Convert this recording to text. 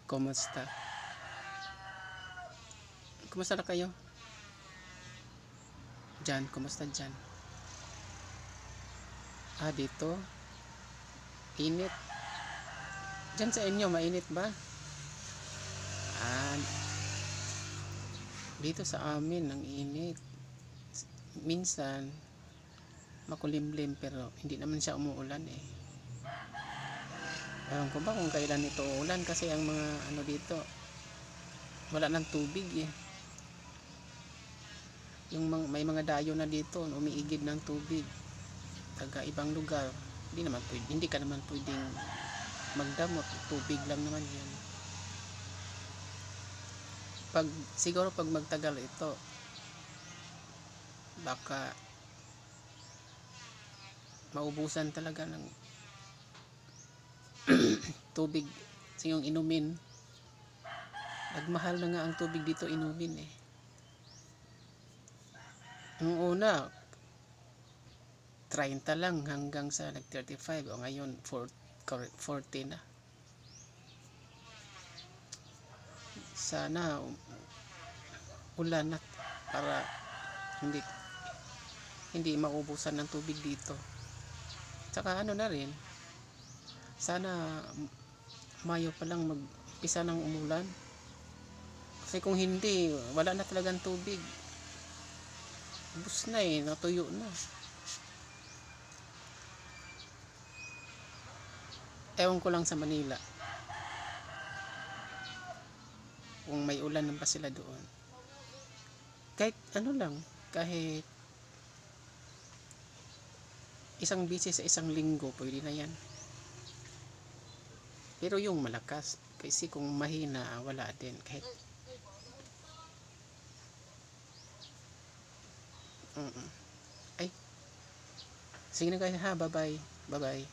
Kumusta? Kumusta na kayo? Diyan, kumusta diyan? Dito, init. Diyan sa inyo, mainit ba? Ah, dito sa amin, ang init. Minsan, makulimlim pero hindi naman siya umuulan eh. Ewan ko ba kung kailan ito uulan kasi ang mga ano dito, wala ng tubig eh. May mga dayo na dito, umiigib ng tubig. Taga ibang lugar, hindi ka naman pwedeng magdamot, tubig lang naman yan. Siguro pag magtagal ito, baka maubusan talaga ng tubig yung inumin. Nagmahal na nga ang tubig dito inumin eh. Nung una 30 lang hanggang sa 35, o ngayon 40 na. Sana ulan na para hindi maubusan ng tubig dito. Tsaka ano na rin, sana Mayo pa lang mag-umpisa ng umulan. Kasi kung hindi, wala na talagang tubig. Ubus na eh, natuyo na. Ewan ko lang sa Manila, kung may ulan na ba sila doon. Kahit ano lang, kahit isang beses sa isang linggo, pwede na yan. Pero yung malakas, kasi kung mahina, wala din. Kahit ay, sige na guys ha, bye bye.